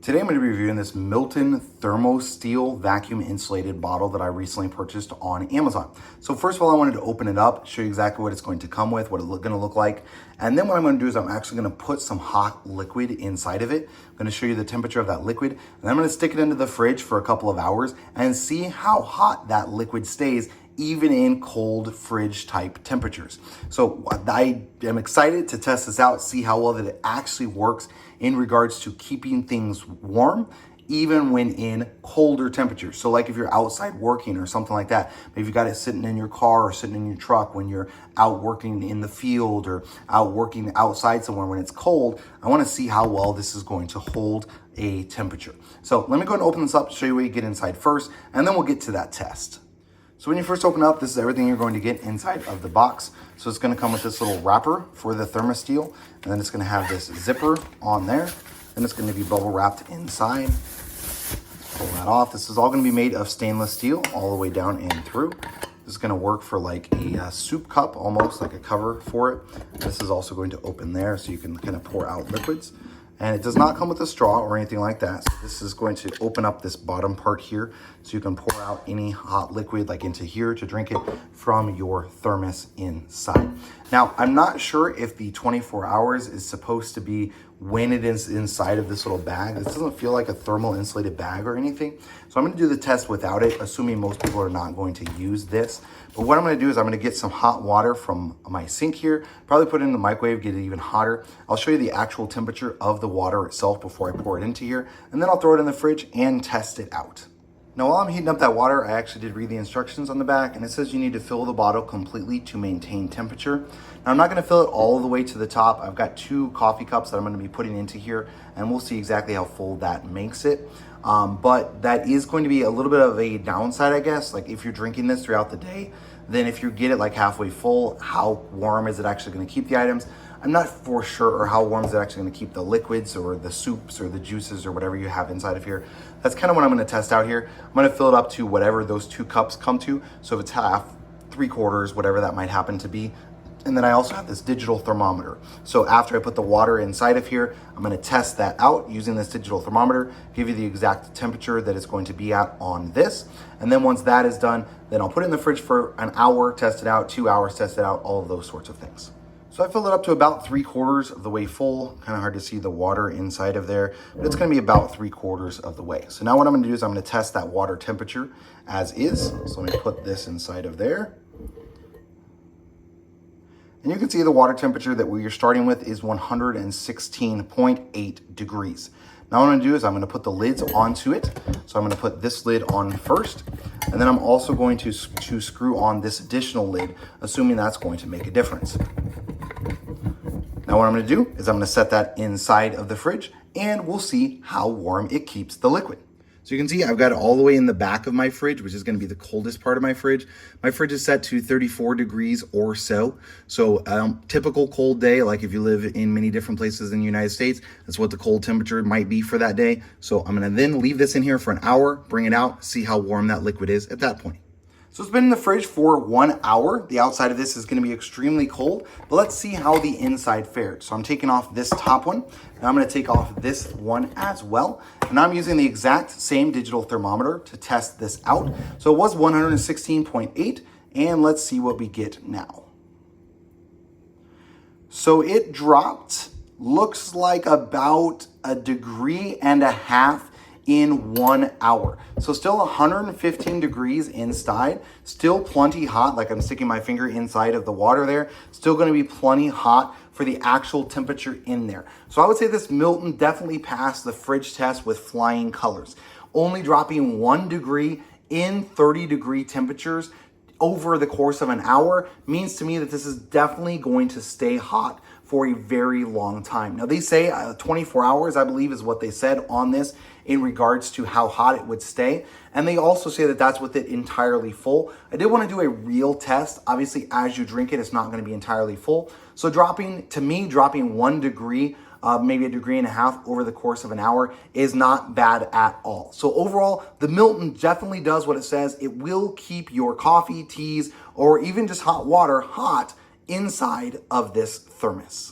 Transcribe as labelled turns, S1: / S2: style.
S1: Today I'm going to be reviewing this Milton Thermosteel vacuum insulated bottle that I recently purchased on Amazon. So first of all, I wanted to open it up, show you exactly what it's going to come with, what it's going to look like. And then what I'm going to do is I'm actually going to put some hot liquid inside of it. I'm going to show you the temperature of that liquid. And I'm going to stick it into the fridge for a couple of hours and see how hot that liquid stays even in cold fridge type temperatures. So I am excited to test this out, see how well that it actually works in regards to keeping things warm, even when in colder temperatures. So like if you're outside working or something like that, maybe you got it sitting in your car or sitting in your truck when you're out working in the field or out working outside somewhere when it's cold, I wanna see how well this is going to hold a temperature. So let me go and open this up, show you what you get inside first, and then we'll get to that test. So when you first open up, this is everything you're going to get inside of the box. So it's going to come with this little wrapper for the Thermosteel, and then it's going to have this zipper on there. Then it's going to be bubble wrapped inside. Pull that off. This is all going to be made of stainless steel all the way down and through. This is going to work for like a soup cup, almost like a cover for it. This is also going to open there so you can kind of pour out liquids. And it does not come with a straw or anything like that. So this is going to open up this bottom part here so you can pour out any hot liquid like into here to drink it from your thermos inside. Now, I'm not sure if the 24 hours is supposed to be when it is inside of this little bag. This doesn't feel like a thermal insulated bag or anything. So I'm gonna do the test without it, assuming most people are not going to use this. But what I'm gonna do is I'm gonna get some hot water from my sink here, probably put it in the microwave, get it even hotter. I'll show you the actual temperature of the water itself before I pour it into here, and then I'll throw it in the fridge and test it out. Now, while I'm heating up that water, I actually did read the instructions on the back, and it says you need to fill the bottle completely to maintain temperature. Now, I'm not gonna fill it all the way to the top. I've got 2 coffee cups that I'm gonna be putting into here, and we'll see exactly how full that makes it. But that is going to be a little bit of a downside, I guess. Like if you're drinking this throughout the day, then if you get it like halfway full, how warm is it actually gonna keep the items? I'm not for sure, or how warm is it actually gonna keep the liquids or the soups or the juices or whatever you have inside of here. That's kind of what I'm gonna test out here. I'm gonna fill it up to whatever those 2 cups come to. So if it's half, 3/4, whatever that might happen to be. And then I also have this digital thermometer. So after I put the water inside of here, I'm gonna test that out using this digital thermometer, give you the exact temperature that it's going to be at on this. And then once that is done, then I'll put it in the fridge for an hour, test it out, 2 hours, test it out, all of those sorts of things. So I filled it up to about 3/4 of the way full. Kind of hard to see the water inside of there, but it's gonna be about 3/4 of the way. So now what I'm gonna do is I'm gonna test that water temperature as is. So let me put this inside of there. And you can see the water temperature that we're starting with is 116.8 degrees. Now what I'm gonna do is I'm gonna put the lids onto it. So I'm gonna put this lid on first, and then I'm also going to screw on this additional lid, assuming that's going to make a difference. Now what I'm gonna do is I'm gonna set that inside of the fridge, and we'll see how warm it keeps the liquid. So you can see I've got it all the way in the back of my fridge, which is gonna be the coldest part of my fridge. My fridge is set to 34 degrees or so. So typical cold day, like if you live in many different places in the United States, that's what the cold temperature might be for that day. So I'm gonna then leave this in here for an hour, bring it out, see how warm that liquid is at that point. So it's been in the fridge for 1 hour. The outside of this is gonna be extremely cold, but let's see how the inside fared. So I'm taking off this top one, and I'm gonna take off this one as well. And I'm using the exact same digital thermometer to test this out. So it was 116.8, and let's see what we get now. So it dropped, looks like about 1.5 degrees in 1 hour. So still 115 degrees inside, still plenty hot, like I'm sticking my finger inside of the water there, still gonna be plenty hot for the actual temperature in there. So I would say this Milton definitely passed the fridge test with flying colors. Only dropping 1 degree in 30-degree temperatures over the course of an hour means to me that this is definitely going to stay hot for a very long time. Now they say 24 hours, I believe is what they said on this in regards to how hot it would stay. And they also say that that's with it entirely full. I did want to do a real test. Obviously, as you drink it, it's not going to be entirely full. So dropping 1 degree, maybe 1.5 degrees over the course of an hour is not bad at all. So overall, the Milton definitely does what it says. It will keep your coffee, teas, or even just hot water hot inside of this thermos.